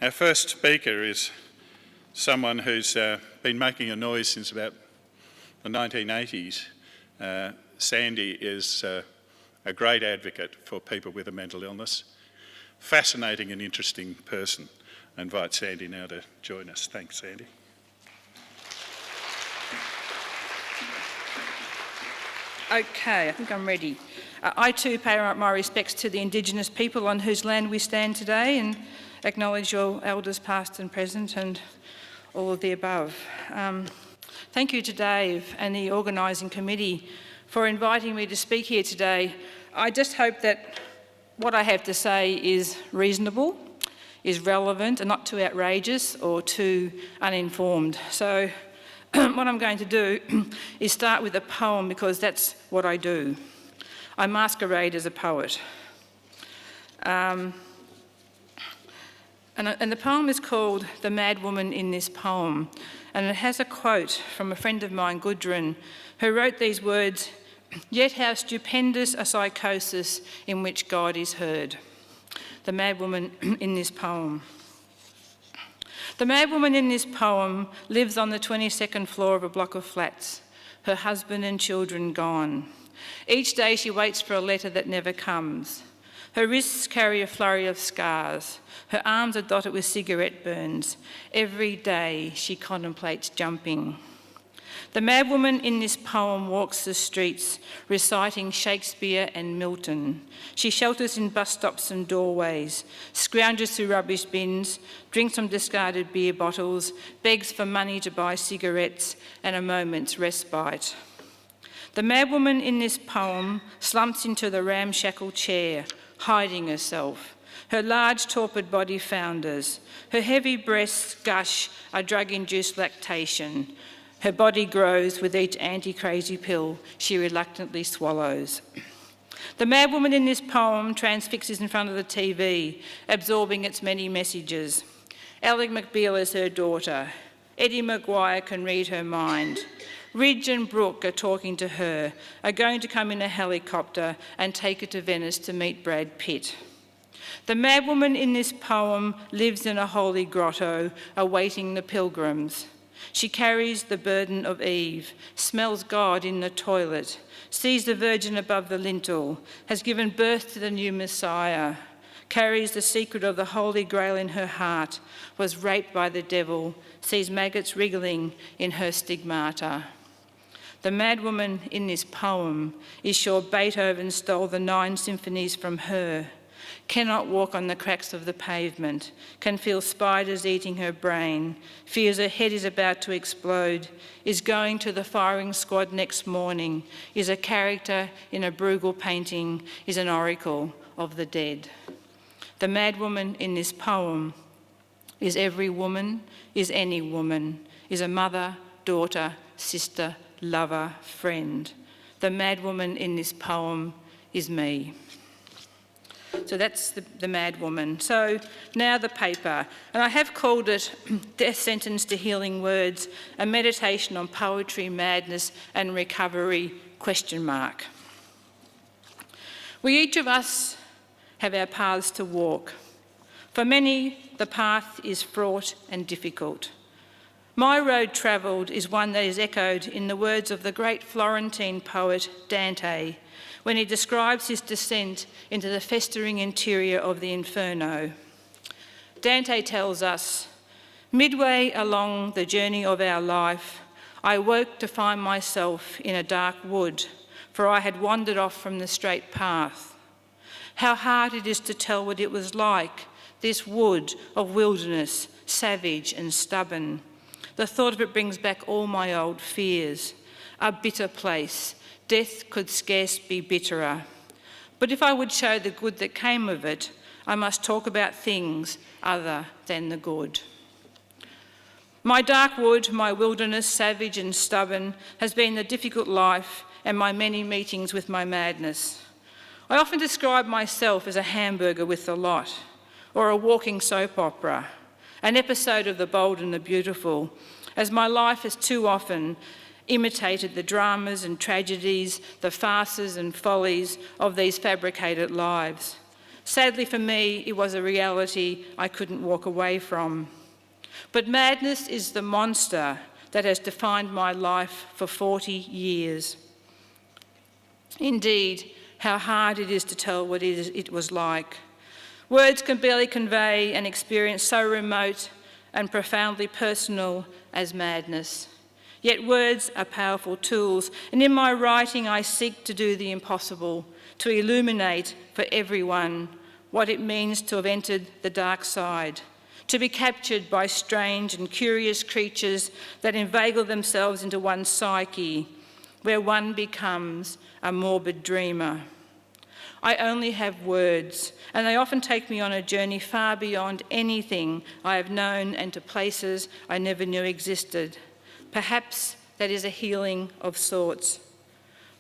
Our first speaker is someone who's been making a noise since about the 1980s. Sandy is a great advocate for people with a mental illness. Fascinating and interesting person. I invite Sandy now to join us. Thanks, Sandy. Okay, I think I'm ready. I too pay my respects to the Indigenous people on whose land we stand today and acknowledge your elders past and present and all of the above. Thank you to Dave and the organising committee for inviting me to speak here today. I just hope that what I have to say is reasonable, is relevant and not too outrageous or too uninformed. So what I'm going to do is start with a poem because that's what I do. I masquerade as a poet. And the poem is called The Mad Woman in This Poem, and it has a quote from a friend of mine, Gudrun, who wrote these words, "Yet how stupendous a psychosis in which God is heard." The mad woman in this poem. The mad woman in this poem lives on the 22nd floor of a block of flats, her husband and children gone. Each day she waits for a letter that never comes. Her wrists carry a flurry of scars. Her arms are dotted with cigarette burns. Every day she contemplates jumping. The mad woman in this poem walks the streets, reciting Shakespeare and Milton. She shelters in bus stops and doorways, scrounges through rubbish bins, drinks from discarded beer bottles, begs for money to buy cigarettes and a moment's respite. The mad woman in this poem slumps into the ramshackle chair, hiding herself. Her large torpid body founders. Her heavy breasts gush a drug-induced lactation. Her body grows with each anti-crazy pill she reluctantly swallows. The mad woman in this poem transfixes in front of the TV, absorbing its many messages. Ally McBeal is her daughter. Eddie Maguire can read her mind. Ridge and Brooke are talking to her, are going to come in a helicopter and take her to Venice to meet Brad Pitt. The mad woman in this poem lives in a holy grotto, awaiting the pilgrims. She carries the burden of Eve, smells God in the toilet, sees the Virgin above the lintel, has given birth to the new Messiah, carries the secret of the Holy Grail in her heart, was raped by the devil, sees maggots wriggling in her stigmata. The mad woman in this poem is sure Beethoven stole the 9 symphonies from her, cannot walk on the cracks of the pavement, can feel spiders eating her brain, fears her head is about to explode, is going to the firing squad next morning, is a character in a Bruegel painting, is an oracle of the dead. The mad woman in this poem is every woman, is any woman, is a mother, daughter, sister, lover, friend. The mad woman in this poem is me. So that's the mad woman. So now the paper. And I have called it Death Sentence to Healing Words, a meditation on poetry, madness and recovery, ? We each of us have our paths to walk. For many, the path is fraught and difficult. My road travelled is one that is echoed in the words of the great Florentine poet Dante, when he describes his descent into the festering interior of the Inferno. Dante tells us, "Midway along the journey of our life, I woke to find myself in a dark wood, for I had wandered off from the straight path. How hard it is to tell what it was like, this wood of wilderness, savage and stubborn. The thought of it brings back all my old fears. A bitter place. Death could scarce be bitterer. But if I would show the good that came of it, I must talk about things other than the good. My dark wood, my wilderness, savage and stubborn, has been the difficult life and my many meetings with my madness. I often describe myself as a hamburger with the lot, or a walking soap opera, an episode of The Bold and the Beautiful, as my life has too often imitated the dramas and tragedies, the farces and follies of these fabricated lives. Sadly for me, it was a reality I couldn't walk away from. But madness is the monster that has defined my life for 40 years. Indeed, how hard it is to tell what it was like. Words can barely convey an experience so remote and profoundly personal as madness. Yet words are powerful tools, and in my writing I seek to do the impossible, to illuminate for everyone what it means to have entered the dark side, to be captured by strange and curious creatures that inveigle themselves into one's psyche, where one becomes a morbid dreamer. I only have words, and they often take me on a journey far beyond anything I have known and to places I never knew existed. Perhaps that is a healing of sorts.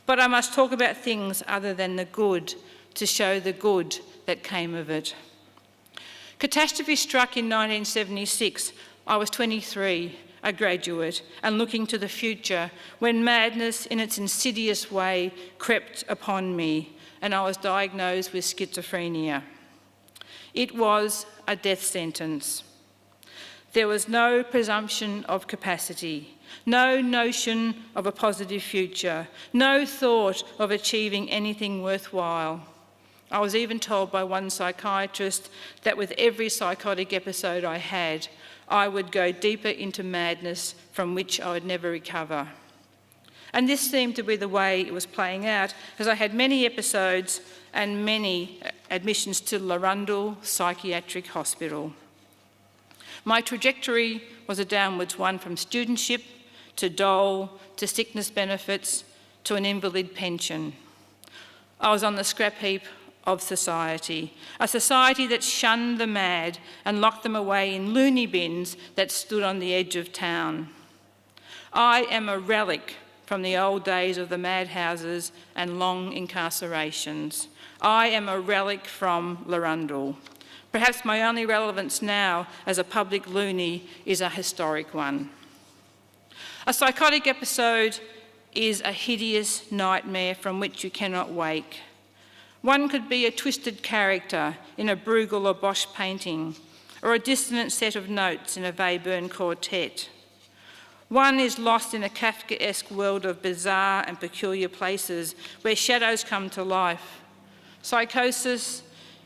But I must talk about things other than the good to show the good that came of it. Catastrophe struck in 1976. I was 23, a graduate, and looking to the future when madness in its insidious way crept upon me, and I was diagnosed with schizophrenia. It was a death sentence. There was no presumption of capacity, no notion of a positive future, no thought of achieving anything worthwhile. I was even told by one psychiatrist that with every psychotic episode I had, I would go deeper into madness from which I would never recover. And this seemed to be the way it was playing out, as I had many episodes and many admissions to Larundel Psychiatric Hospital. My trajectory was a downwards one, from studentship to dole to sickness benefits to an invalid pension. I was on the scrap heap of society, a society that shunned the mad and locked them away in loony bins that stood on the edge of town. I am a relic from the old days of the madhouses and long incarcerations. I am a relic from Larundel. Perhaps my only relevance now as a public loony is a historic one. A psychotic episode is a hideous nightmare from which you cannot wake. One could be a twisted character in a Bruegel or Bosch painting, or a dissonant set of notes in a Webern quartet. One is lost in a Kafkaesque world of bizarre and peculiar places where shadows come to life. Psychosis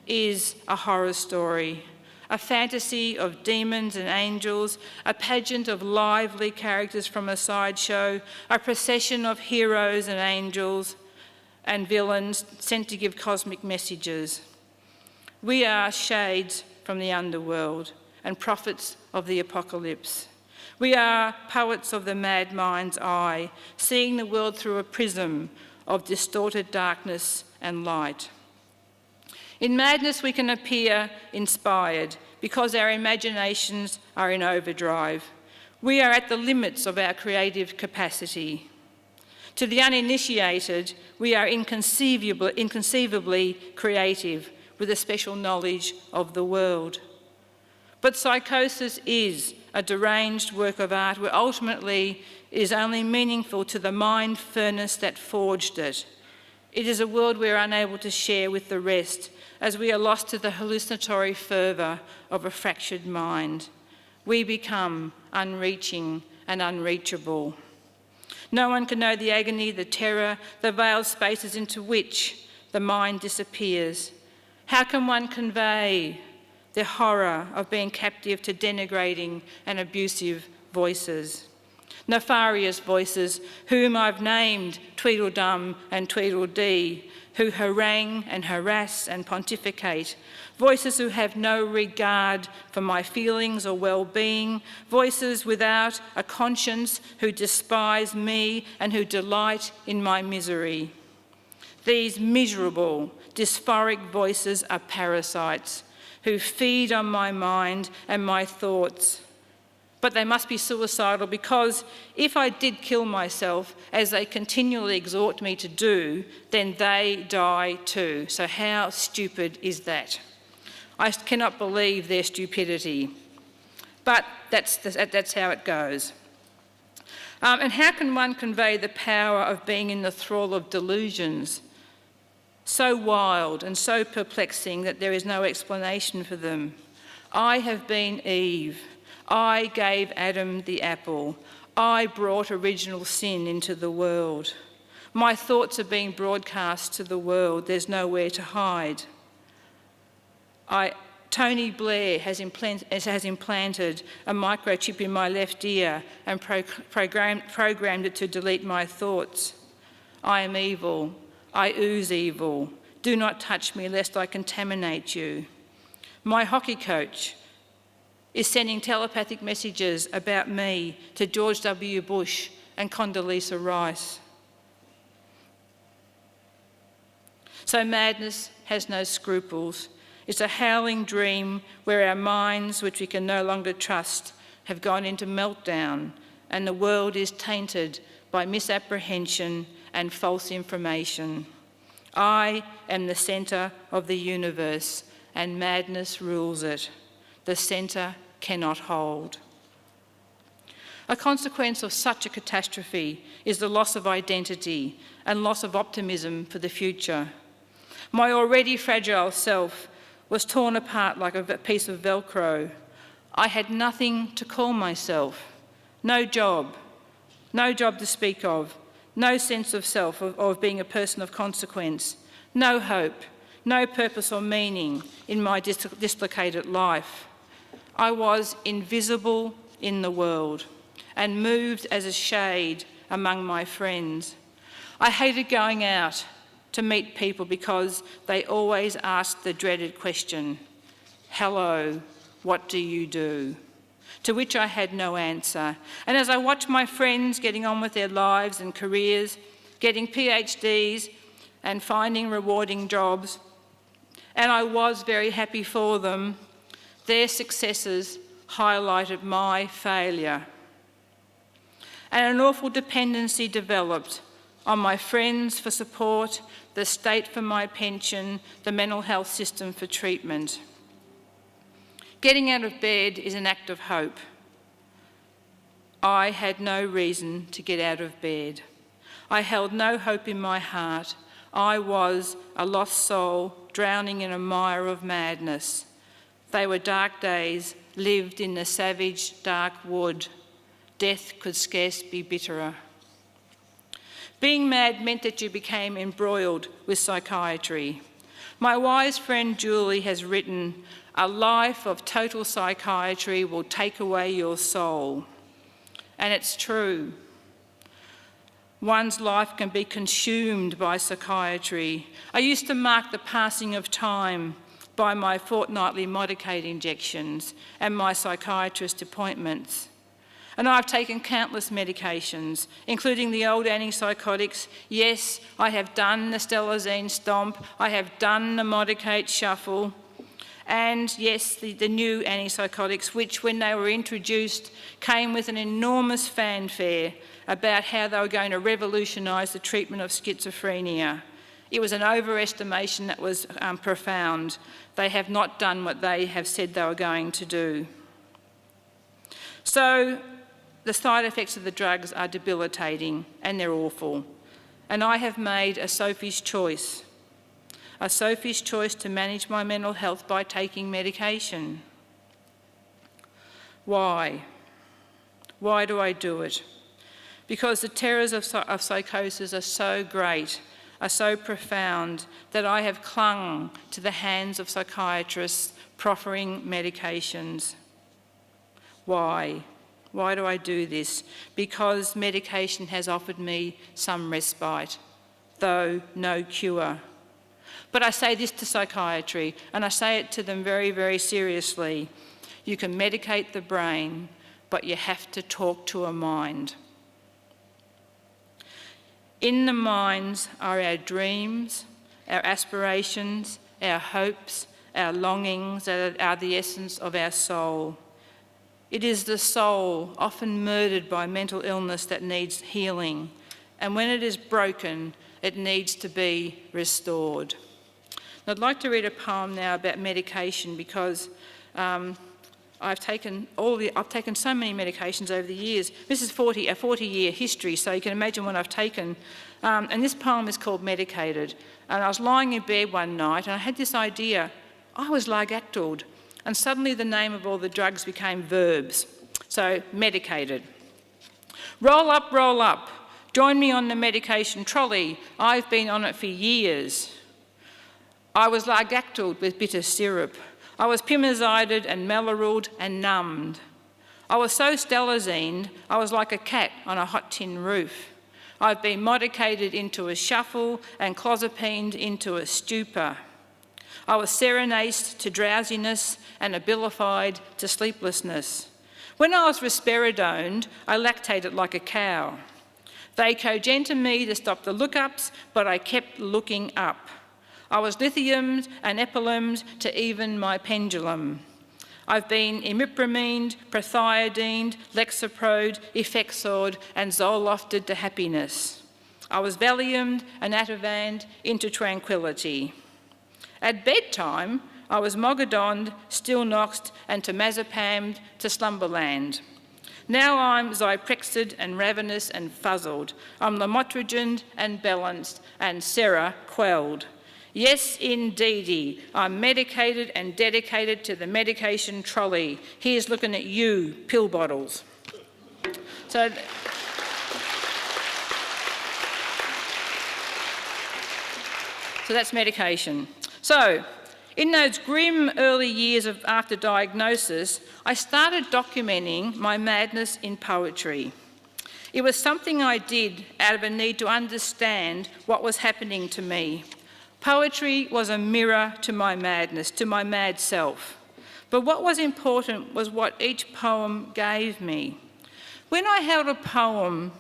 is a horror story, a fantasy of demons and angels, a pageant of lively characters from a sideshow, a procession of heroes and angels and villains sent to give cosmic messages. We are shades from the underworld and prophets of the apocalypse. We are poets of the mad mind's eye, seeing the world through a prism of distorted darkness and light. In madness, we can appear inspired because our imaginations are in overdrive. We are at the limits of our creative capacity. To the uninitiated, we are inconceivably creative with a special knowledge of the world. But psychosis is a deranged work of art where ultimately it is only meaningful to the mind furnace that forged it. It is a world we are unable to share with the rest, as we are lost to the hallucinatory fervour of a fractured mind. We become unreaching and unreachable. No one can know the agony, the terror, the veiled spaces into which the mind disappears. How can one convey the horror of being captive to denigrating and abusive voices? Nefarious voices whom I've named Tweedledum and Tweedledee, who harangue and harass and pontificate, voices who have no regard for my feelings or well-being, voices without a conscience who despise me and who delight in my misery. These miserable, dysphoric voices are parasites who feed on my mind and my thoughts. But they must be suicidal, because if I did kill myself, as they continually exhort me to do, then they die too. So how stupid is that? I cannot believe their stupidity. But that's how it goes. And how can one convey the power of being in the thrall of delusions? so wild and so perplexing that there is no explanation for them. I have been Eve. I gave Adam the apple. I brought original sin into the world. My thoughts are being broadcast to the world. There's nowhere to hide. Tony Blair has implanted a microchip in my left ear and programmed it to delete my thoughts. I am evil. I ooze evil. Do not touch me lest I contaminate you. My hockey coach is sending telepathic messages about me to George W. Bush and Condoleezza Rice. So madness has no scruples. It's a howling dream where our minds, which we can no longer trust, have gone into meltdown, and the world is tainted by misapprehension and false information. I am the centre of the universe, and madness rules it. The centre cannot hold. A consequence of such a catastrophe is the loss of identity and loss of optimism for the future. My already fragile self was torn apart like a piece of Velcro. I had nothing to call myself, no job to speak of, no sense of self, of being a person of consequence, no hope, no purpose or meaning in my dislocated life. I was invisible in the world and moved as a shade among my friends. I hated going out to meet people because they always asked the dreaded question, "Hello, what do you do?" To which I had no answer. And as I watched my friends getting on with their lives and careers, getting PhDs and finding rewarding jobs, and I was very happy for them, their successes highlighted my failure. And an awful dependency developed on my friends for support, the state for my pension, the mental health system for treatment. Getting out of bed is an act of hope. I had no reason to get out of bed. I held no hope in my heart. I was a lost soul drowning in a mire of madness. They were dark days, lived in the savage, dark wood. Death could scarce be bitterer. Being mad meant that you became embroiled with psychiatry. My wise friend Julie has written, "A life of total psychiatry will take away your soul." And it's true. One's life can be consumed by psychiatry. I used to mark the passing of time by my fortnightly Modicate injections and my psychiatrist appointments. And I've taken countless medications, including the old antipsychotics. Yes, I have done the Stelazine stomp. I have done the Modicate shuffle. And yes, the new antipsychotics, which when they were introduced, came with an enormous fanfare about how they were going to revolutionise the treatment of schizophrenia. It was an overestimation that was profound. They have not done what they have said they were going to do. So, the side effects of the drugs are debilitating and they're awful. And I have made a Sophie's choice to manage my mental health by taking medication. Why? Why do I do it? Because the terrors of psychosis are so great, are so profound, that I have clung to the hands of psychiatrists proffering medications. Why? Why do I do this? Because medication has offered me some respite, though no cure. But I say this to psychiatry, and I say it to them very, very seriously. You can medicate the brain, but you have to talk to a mind. In the minds are our dreams, our aspirations, our hopes, our longings that are the essence of our soul. It is the soul, often murdered by mental illness, that needs healing. And when it is broken, it needs to be restored. I'd like to read a poem now about medication because I've taken so many medications over the years. This is a 40-year history, so you can imagine what I've taken. And this poem is called Medicated. And I was lying in bed one night and I had this idea. I was Largactyled. And suddenly the name of all the drugs became verbs. So, medicated. Roll up. Join me on the medication trolley. I've been on it for years. I was Largactyled with bitter syrup. I was pimozided and meloruled and numbed. I was so stellazined, I was like a cat on a hot tin roof. I've been modicated into a shuffle and clozapined into a stupor. I was serenaced to drowsiness and abilified to sleeplessness. When I was risperidoned, I lactated like a cow. They cogented me to stop the look-ups, but I kept looking up. I was lithiumed and epilumed to even my pendulum. I've been imipramined, prothiodined, lexaprode, effexored and zolofted to happiness. I was valiumed and atavanned into tranquility. At bedtime, I was mogadoned, still-noxed and temazepammed to slumberland. Now I'm zyprexed and ravenous and fuzzled. I'm lamotrigined and balanced and Sarah quelled. Yes, indeedy, I'm medicated and dedicated to the medication trolley. Here's looking at you, pill bottles. So that's medication. So, in those grim early years after diagnosis, I started documenting my madness in poetry. It was something I did out of a need to understand what was happening to me. Poetry was a mirror to my madness, to my mad self. But what was important was what each poem gave me. When I held a poem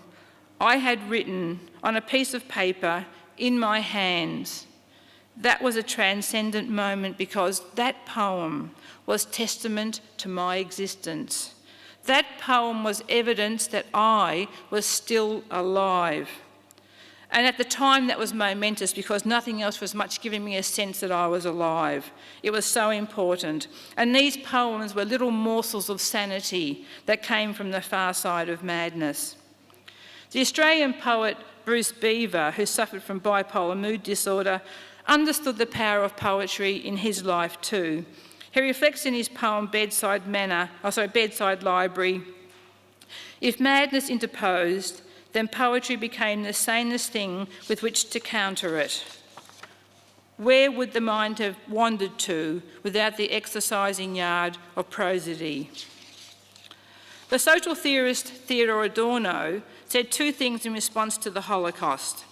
I had written on a piece of paper in my hands, that was a transcendent moment because that poem was testament to my existence. That poem was evidence that I was still alive. And at the time that was momentous because nothing else was much giving me a sense that I was alive. It was so important. And these poems were little morsels of sanity that came from the far side of madness. The Australian poet Bruce Beaver, who suffered from bipolar mood disorder, understood the power of poetry in his life too. He reflects in his poem Bedside Library. If madness interposed, then poetry became the sanest thing with which to counter it. Where would the mind have wandered to without the exercising yard of prosody? The social theorist Theodore Adorno said two things in response to the Holocaust.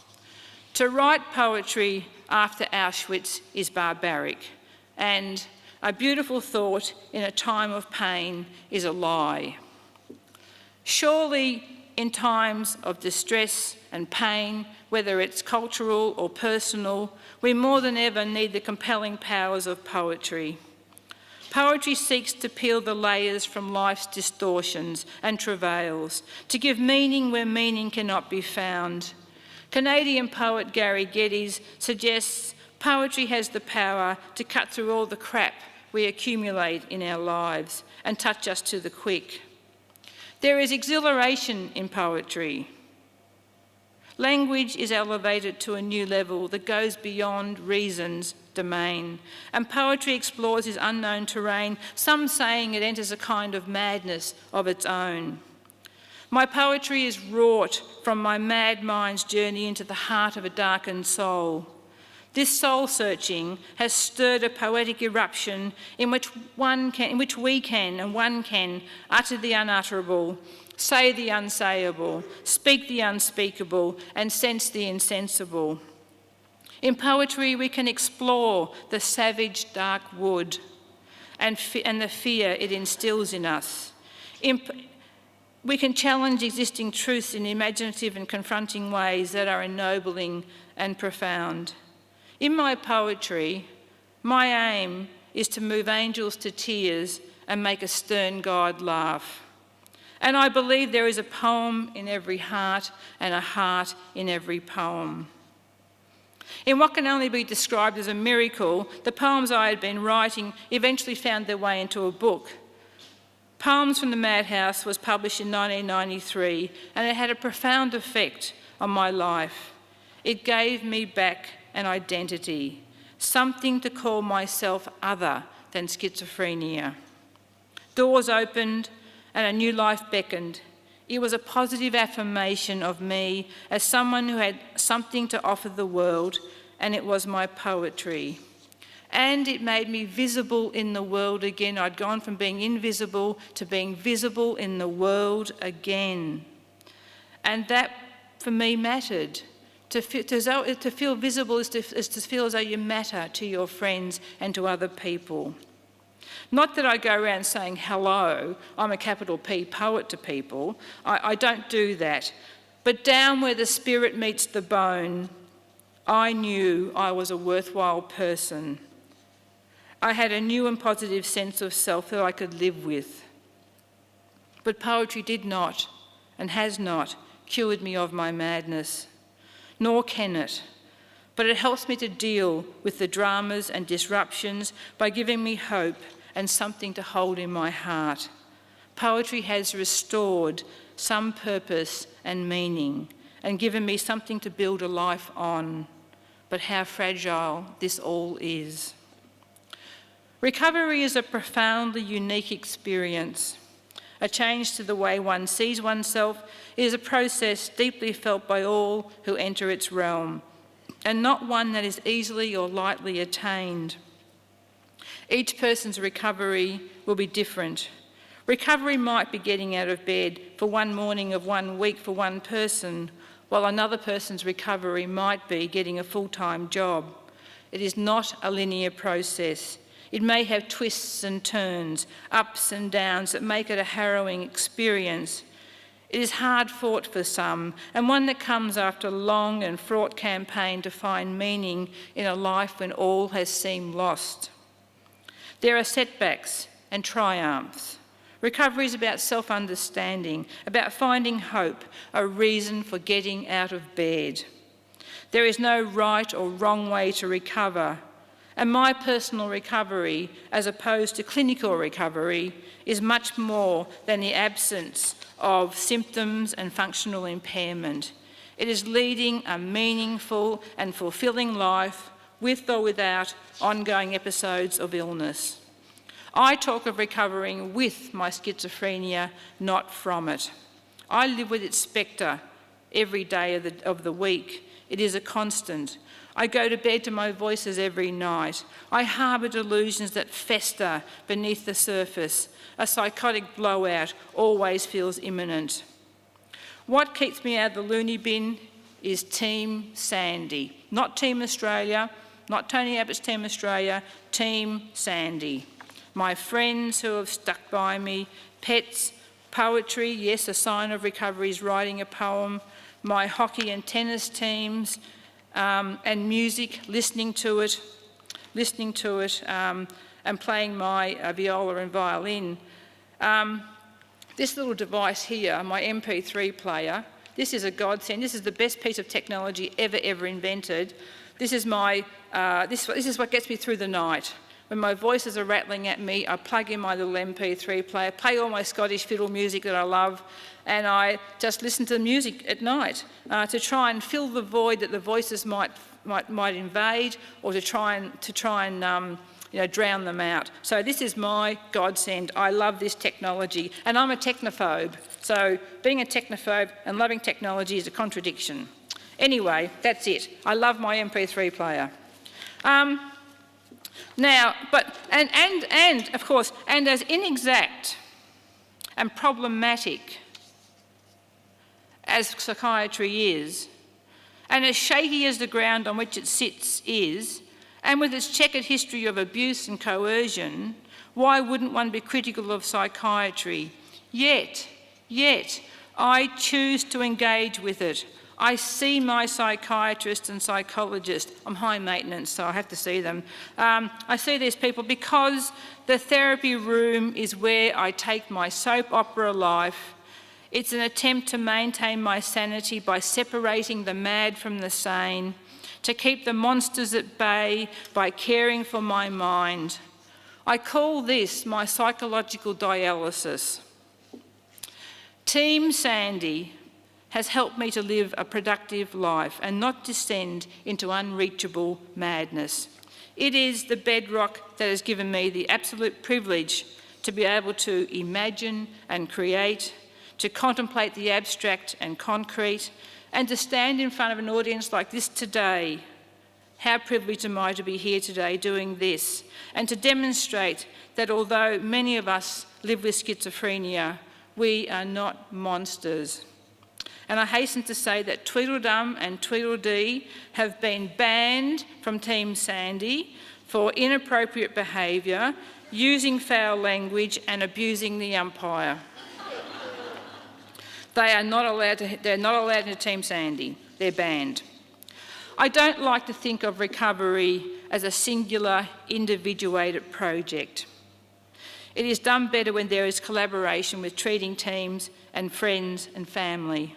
To write poetry after Auschwitz is barbaric, and a beautiful thought in a time of pain is a lie. Surely, in times of distress and pain, whether it's cultural or personal, we more than ever need the compelling powers of poetry. Poetry seeks to peel the layers from life's distortions and travails, to give meaning where meaning cannot be found. Canadian poet Gary Geddes suggests poetry has the power to cut through all the crap we accumulate in our lives and touch us to the quick. There is exhilaration in poetry. Language is elevated to a new level that goes beyond reason's domain, and poetry explores this unknown terrain, some saying it enters a kind of madness of its own. My poetry is wrought from my mad mind's journey into the heart of a darkened soul. This soul-searching has stirred a poetic eruption in which we can utter the unutterable, say the unsayable, speak the unspeakable, and sense the insensible. In poetry, we can explore the savage dark wood and the fear it instills in us. We can challenge existing truths in imaginative and confronting ways that are ennobling and profound. In my poetry, my aim is to move angels to tears and make a stern God laugh. And I believe there is a poem in every heart and a heart in every poem. In what can only be described as a miracle, the poems I had been writing eventually found their way into a book. Poems from the Madhouse was published in 1993, and it had a profound effect on my life. It gave me back an identity, something to call myself other than schizophrenia. Doors opened and a new life beckoned. It was a positive affirmation of me as someone who had something to offer the world, and it was my poetry. And it made me visible in the world again. I'd gone from being invisible to being visible in the world again. And that, for me, mattered. To feel visible is to feel as though you matter to your friends and to other people. Not that I go around saying, hello, I'm a capital P poet to people. I don't do that. But down where the spirit meets the bone, I knew I was a worthwhile person. I had a new and positive sense of self that I could live with. But poetry did not, and has not, cured me of my madness. Nor can it. But it helps me to deal with the dramas and disruptions by giving me hope and something to hold in my heart. Poetry has restored some purpose and meaning and given me something to build a life on. But how fragile this all is. Recovery is a profoundly unique experience. A change to the way one sees oneself is a process deeply felt by all who enter its realm, and not one that is easily or lightly attained. Each person's recovery will be different. Recovery might be getting out of bed for one morning of 1 week for one person, while another person's recovery might be getting a full-time job. It is not a linear process. It may have twists and turns, ups and downs that make it a harrowing experience. It is hard fought for some, and one that comes after a long and fraught campaign to find meaning in a life when all has seemed lost. There are setbacks and triumphs. Recovery is about self-understanding, about finding hope, a reason for getting out of bed. There is no right or wrong way to recover. And my personal recovery, as opposed to clinical recovery, is much more than the absence of symptoms and functional impairment. It is leading a meaningful and fulfilling life with or without ongoing episodes of illness. I talk of recovering with my schizophrenia, not from it. I live with its spectre every day of the week. It is a constant. I go to bed to my voices every night. I harbour delusions that fester beneath the surface. A psychotic blowout always feels imminent. What keeps me out of the loony bin is Team Sandy. Not Team Australia, not Tony Abbott's Team Australia, Team Sandy. My friends who have stuck by me, pets, poetry, yes, a sign of recovery is writing a poem, my hockey and tennis teams, and music, listening to it, and playing my viola and violin. This little device here, my MP3 player, this is a godsend. This is the best piece of technology ever invented. This is this is what gets me through the night. When my voices are rattling at me, I plug in my little MP3 player, play all my Scottish fiddle music that I love, and I just listen to the music at night to try and fill the void that the voices might invade, or to try and drown them out. So this is my godsend. I love this technology, and I'm a technophobe. So being a technophobe and loving technology is a contradiction. Anyway, that's it. I love my MP3 player. Now, and of course, and as inexact and problematic as psychiatry is, and as shaky as the ground on which it sits is, and with its checkered history of abuse and coercion, why wouldn't one be critical of psychiatry? Yet, I choose to engage with it. I see my psychiatrist and psychologist. I'm high maintenance, so I have to see them. I see these people because the therapy room is where I take my soap opera life. It's an attempt to maintain my sanity by separating the mad from the sane, to keep the monsters at bay by caring for my mind. I call this my psychological dialysis. Team Sandy has helped me to live a productive life and not descend into unreachable madness. It is the bedrock that has given me the absolute privilege to be able to imagine and create, to contemplate the abstract and concrete, and to stand in front of an audience like this today. How privileged am I to be here today doing this, and to demonstrate that although many of us live with schizophrenia, we are not monsters. And I hasten to say that Tweedledum and Tweedledee have been banned from Team Sandy for inappropriate behaviour, using foul language and abusing the umpire. They're not allowed into Team Sandy. They're banned. I don't like to think of recovery as a singular, individuated project. It is done better when there is collaboration with treating teams and friends and family,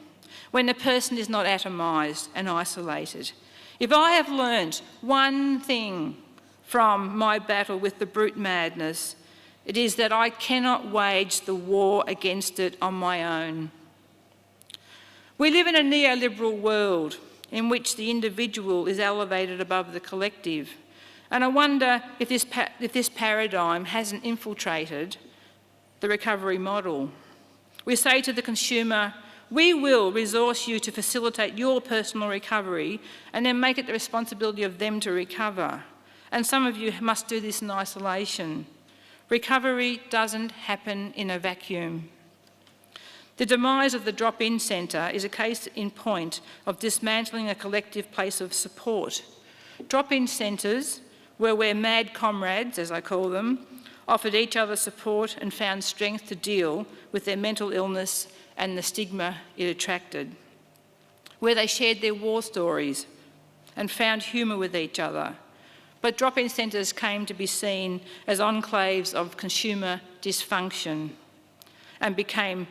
when the person is not atomised and isolated. If I have learnt one thing from my battle with the brute madness, it is that I cannot wage the war against it on my own. We live in a neoliberal world in which the individual is elevated above the collective, and I wonder if this paradigm hasn't infiltrated the recovery model. We say to the consumer, we will resource you to facilitate your personal recovery and then make it the responsibility of them to recover. And some of you must do this in isolation. Recovery doesn't happen in a vacuum. The demise of the drop-in centre is a case in point of dismantling a collective place of support. Drop-in centres were where mad comrades, as I call them, offered each other support and found strength to deal with their mental illness and the stigma it attracted, where they shared their war stories and found humour with each other. But drop-in centres came to be seen as enclaves of consumer dysfunction and became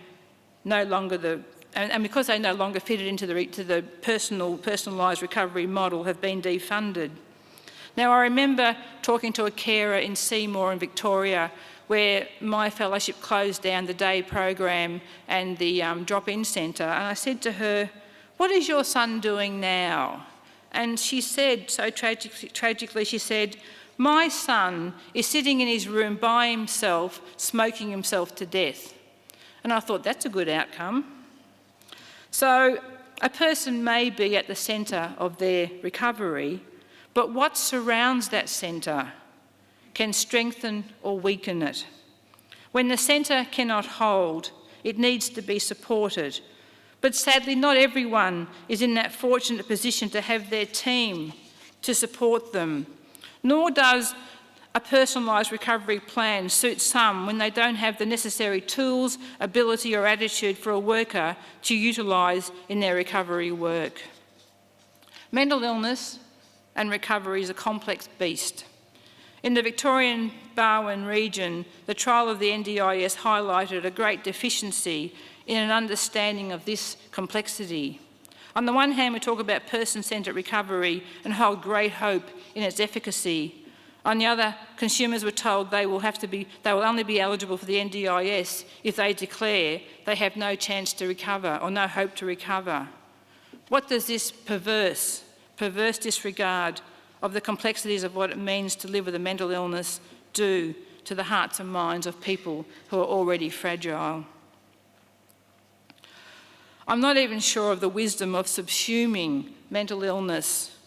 no longer and because they no longer fitted into the personalised recovery model, have been defunded. Now, I remember talking to a carer in Seymour in Victoria, where my fellowship closed down the day program and the drop-in centre, and I said to her, "What is your son doing now?" And she said, so tragically, she said, "My son is sitting in his room by himself, smoking himself to death." And I thought, that's a good outcome. So a person may be at the centre of their recovery, but what surrounds that centre can strengthen or weaken it. When the centre cannot hold, it needs to be supported. But sadly, not everyone is in that fortunate position to have their team to support them, nor does a personalised recovery plan suit some when they don't have the necessary tools, ability or attitude for a worker to utilise in their recovery work. Mental illness and recovery is a complex beast. In the Victorian Barwon region, the trial of the NDIS highlighted a great deficiency in an understanding of this complexity. On the one hand, we talk about person-centred recovery and hold great hope in its efficacy. On the other, consumers were told they will only be eligible for the NDIS if they declare they have no chance to recover or no hope to recover. What does this perverse disregard of the complexities of what it means to live with a mental illness do to the hearts and minds of people who are already fragile? I'm not even sure of the wisdom of subsuming mental illness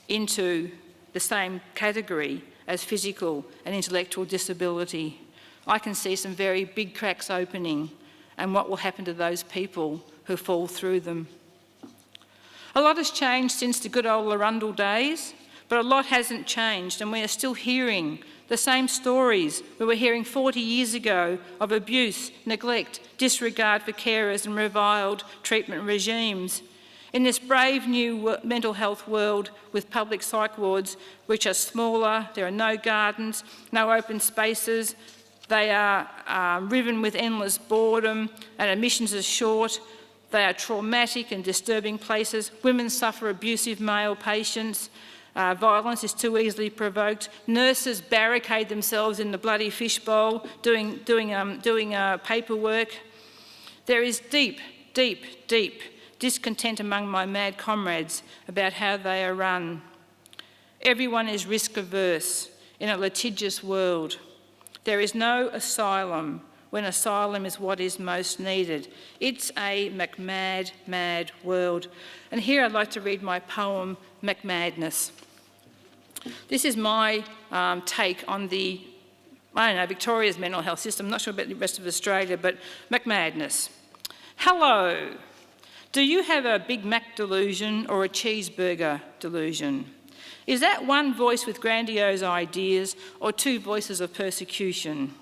into the same category as physical and intellectual disability. I can see some very big cracks opening and what will happen to those people who fall through them. A lot has changed since the good old Larundel days, but a lot hasn't changed, and we are still hearing the same stories we were hearing 40 years ago of abuse, neglect, disregard for carers and reviled treatment regimes. In this brave new mental health world with public psych wards, which are smaller, there are no gardens, no open spaces, they are riven with endless boredom and admissions are short, they are traumatic and disturbing places, women suffer abusive male patients, Violence is too easily provoked. Nurses barricade themselves in the bloody fishbowl doing paperwork. There is deep discontent among my mad comrades about how they are run. Everyone is risk averse in a litigious world. There is no asylum when asylum is what is most needed. It's a mad world. And here I'd like to read my poem, McMadness. This is my take on Victoria's mental health system. I'm not sure about the rest of Australia, but McMadness. Hello. Do you have a Big Mac delusion or a cheeseburger delusion? Is that one voice with grandiose ideas or two voices of persecution?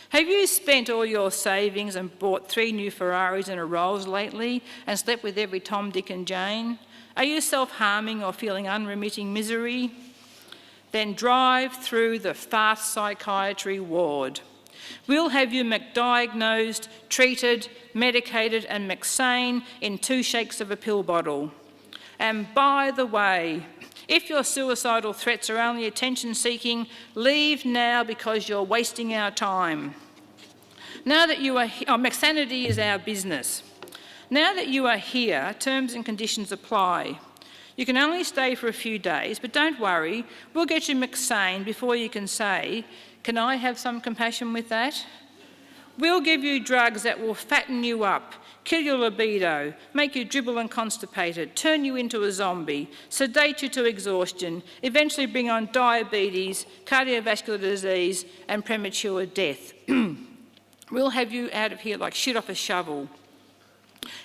Have you spent all your savings and bought 3 new Ferraris and a Rolls lately and slept with every Tom, Dick and Jane? Are you self-harming or feeling unremitting misery? Then drive through the fast psychiatry ward. We'll have you McDiagnosed, treated, medicated and McSane in 2 shakes of a pill bottle. And by the way, if your suicidal threats are only attention-seeking, leave now because you're wasting our time. Now that you are McSanity is our business. Now that you are here, terms and conditions apply. You can only stay for a few days, but don't worry, we'll get you McSane before you can say, can I have some compassion with that? We'll give you drugs that will fatten you up, kill your libido, make you dribble and constipated, turn you into a zombie, sedate you to exhaustion, eventually bring on diabetes, cardiovascular disease and premature death. We'll have you out of here like shit off a shovel,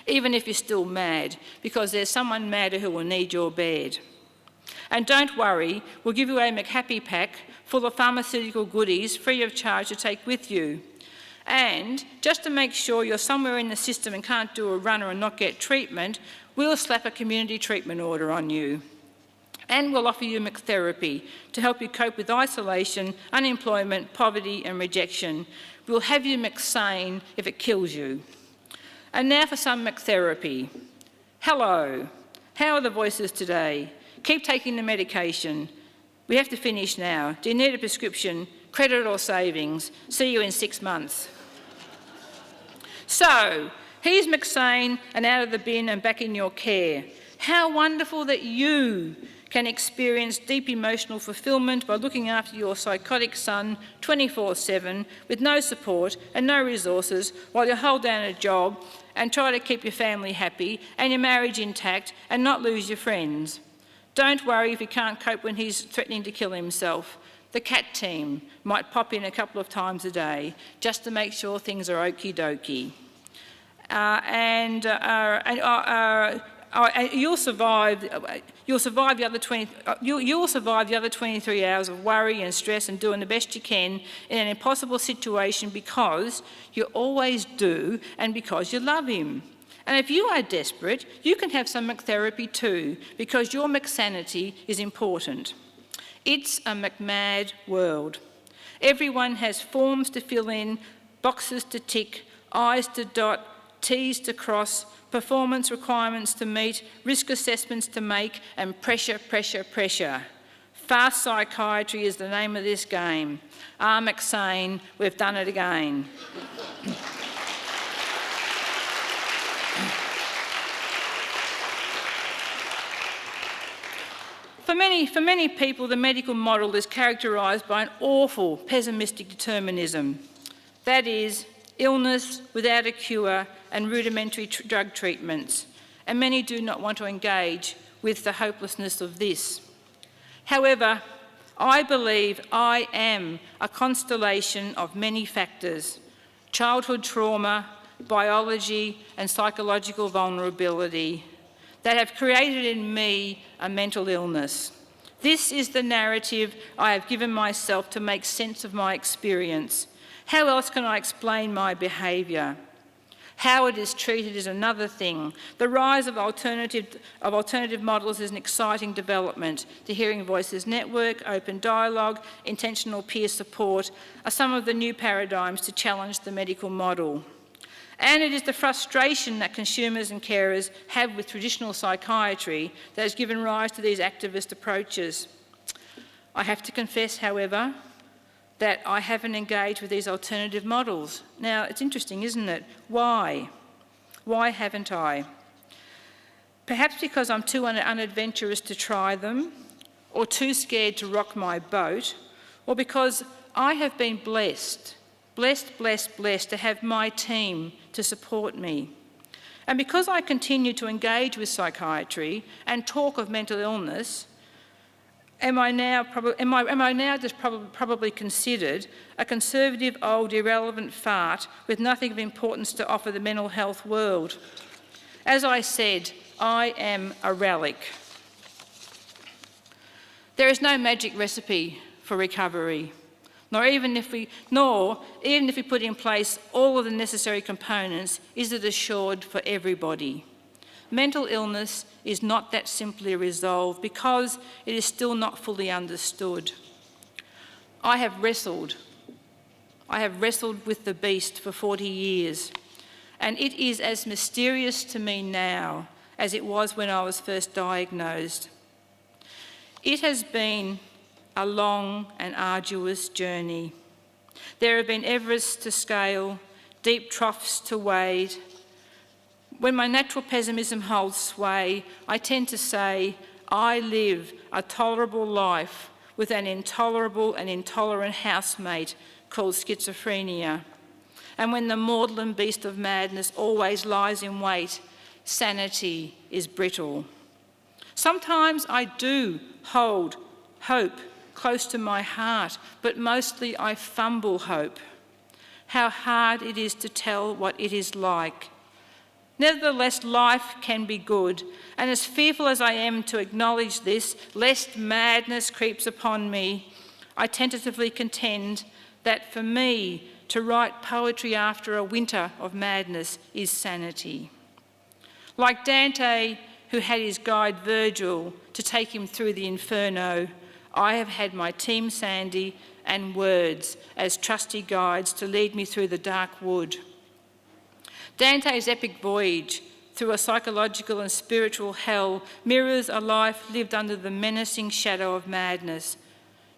even if you're still mad, because there's someone madder who will need your bed. And don't worry, we'll give you a McHappy pack full of pharmaceutical goodies free of charge to take with you. And just to make sure you're somewhere in the system and can't do a runner and not get treatment, we'll slap a community treatment order on you. And we'll offer you McTherapy to help you cope with isolation, unemployment, poverty and rejection. We'll have you McSane if it kills you. And now for some McTherapy. Hello, how are the voices today? Keep taking the medication. We have to finish now. Do you need a prescription, credit or savings? See you in 6 months. So, here's McSane and out of the bin and back in your care. How wonderful that you can experience deep emotional fulfilment by looking after your psychotic son 24/7 with no support and no resources while you hold down a job and try to keep your family happy and your marriage intact and not lose your friends. Don't worry if you can't cope when he's threatening to kill himself. The CAT team might pop in a couple of times a day just to make sure things are okie dokie. You'll survive the other 23 hours of worry and stress and doing the best you can in an impossible situation because you always do and because you love him. And if you are desperate, you can have some McTherapy too, because your McSanity is important. It's a McMad world. Everyone has forms to fill in, boxes to tick, I's to dot, T's to cross, performance requirements to meet, risk assessments to make, and pressure. Fast psychiatry is the name of this game. McSane, we've done it again. For many people, the medical model is characterised by an awful pessimistic determinism. That is, illness without a cure and rudimentary drug treatments. And many do not want to engage with the hopelessness of this. However, I believe I am a constellation of many factors: childhood trauma, biology and psychological vulnerability that have created in me a mental illness. This is the narrative I have given myself to make sense of my experience. How else can I explain my behaviour? How it is treated is another thing. The rise of alternative models is an exciting development. The Hearing Voices Network, open dialogue, intentional peer support are some of the new paradigms to challenge the medical model. And it is the frustration that consumers and carers have with traditional psychiatry that has given rise to these activist approaches. I have to confess, however, that I haven't engaged with these alternative models. Now, it's interesting, isn't it? Why? Why haven't I? Perhaps because I'm too unadventurous to try them, or too scared to rock my boat, or because I have been blessed to have my team to support me. And because I continue to engage with psychiatry and talk of mental illness, am I now just probably considered a conservative, old, irrelevant fart with nothing of importance to offer the mental health world? As I said, I am a relic. There is no magic recipe for recovery, even if we put in place all of the necessary components, is it assured for everybody. Mental illness is not that simply resolved because it is still not fully understood. I have wrestled with the beast for 40 years, and it is as mysterious to me now as it was when I was first diagnosed. It has been a long and arduous journey. There have been Everests to scale, deep troughs to wade. When my natural pessimism holds sway, I tend to say, I live a tolerable life with an intolerable and intolerant housemate called schizophrenia. And when the maudlin beast of madness always lies in wait, sanity is brittle. Sometimes I do hold hope close to my heart, but mostly I fumble hope. How hard it is to tell what it is like. Nevertheless, life can be good, and as fearful as I am to acknowledge this, lest madness creeps upon me, I tentatively contend that for me to write poetry after a winter of madness is sanity. Like Dante, who had his guide Virgil to take him through the inferno, I have had my team Sandy and words as trusty guides to lead me through the dark wood. Dante's epic voyage through a psychological and spiritual hell mirrors a life lived under the menacing shadow of madness.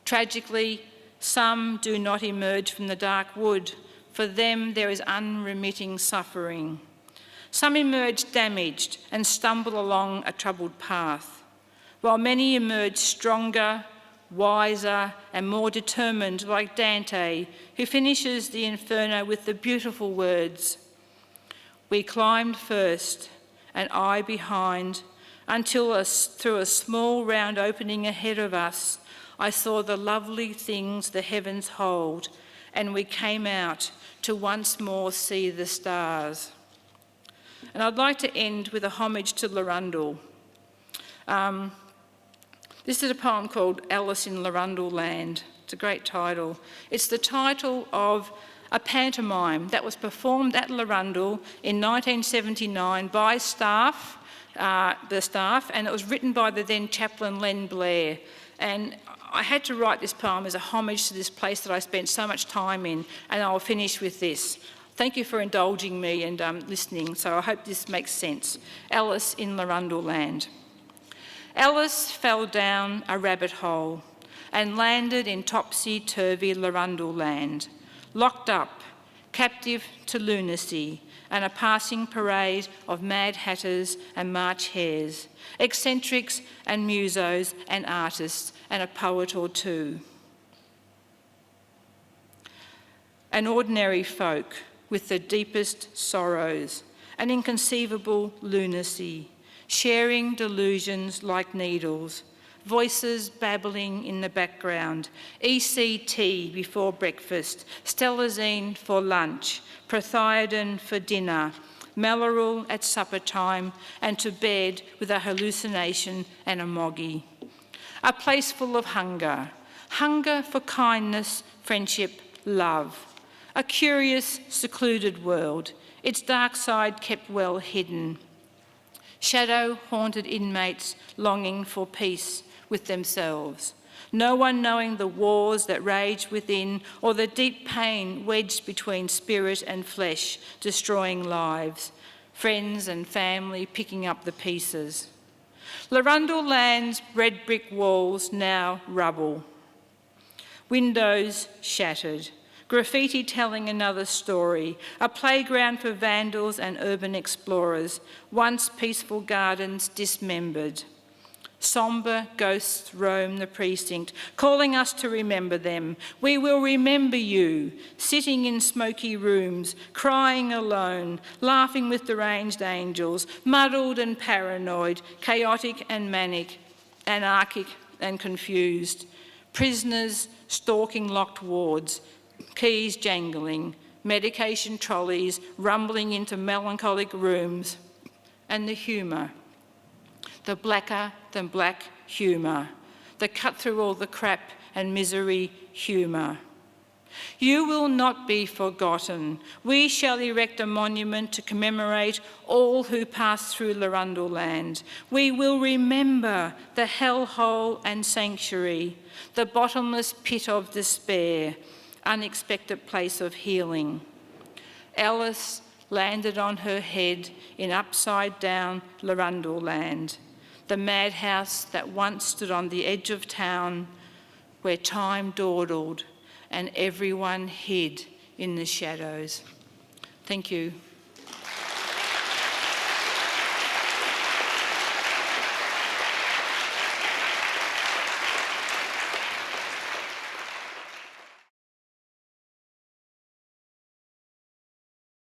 Tragically, some do not emerge from the dark wood. For them, there is unremitting suffering. Some emerge damaged and stumble along a troubled path, while many emerge stronger, wiser, and more determined, like Dante, who finishes the Inferno with the beautiful words, "We climbed first, and I behind, until through a small round opening ahead of us, I saw the lovely things the heavens hold, and we came out to once more see the stars." And I'd like to end with a homage to Larundel. This is a poem called Alice in Larundel Land. It's a great title. It's the title of a pantomime that was performed at Larundel in 1979 by the staff, and it was written by the then chaplain Len Blair. And I had to write this poem as a homage to this place that I spent so much time in, and I'll finish with this. Thank you for indulging me and listening, so I hope this makes sense. Alice in Larundel Land. Alice fell down a rabbit hole and landed in topsy-turvy Larundel Land, locked up, captive to lunacy and a passing parade of Mad Hatters and March Hares, eccentrics and musos and artists and a poet or two. An ordinary folk with the deepest sorrows, an inconceivable lunacy, sharing delusions like needles, voices babbling in the background, ECT before breakfast, stelazine for lunch, prothiodan for dinner, Mellarul at supper time, and to bed with a hallucination and a moggy. A place full of hunger, hunger for kindness, friendship, love. A curious, secluded world, its dark side kept well hidden. Shadow-haunted inmates longing for peace with themselves. No one knowing the wars that rage within or the deep pain wedged between spirit and flesh, destroying lives. Friends and family picking up the pieces. Larundel Land's red brick walls now rubble. windows shattered, graffiti telling another story, a playground for vandals and urban explorers, once peaceful gardens dismembered. Sombre ghosts roam the precinct, calling us to remember them. We will remember you, sitting in smoky rooms, crying alone, laughing with deranged angels, muddled and paranoid, chaotic and manic, anarchic and confused. Prisoners stalking locked wards, keys jangling, medication trolleys rumbling into melancholic rooms, and the humour. The blacker than black humour, the cut through all the crap and misery humour. You will not be forgotten. We shall erect a monument to commemorate all who passed through Larundel land. We will remember the hellhole and sanctuary, the bottomless pit of despair, unexpected place of healing. Alice landed on her head in upside-down Larundel land, the madhouse that once stood on the edge of town, where time dawdled and everyone hid in the shadows. Thank you.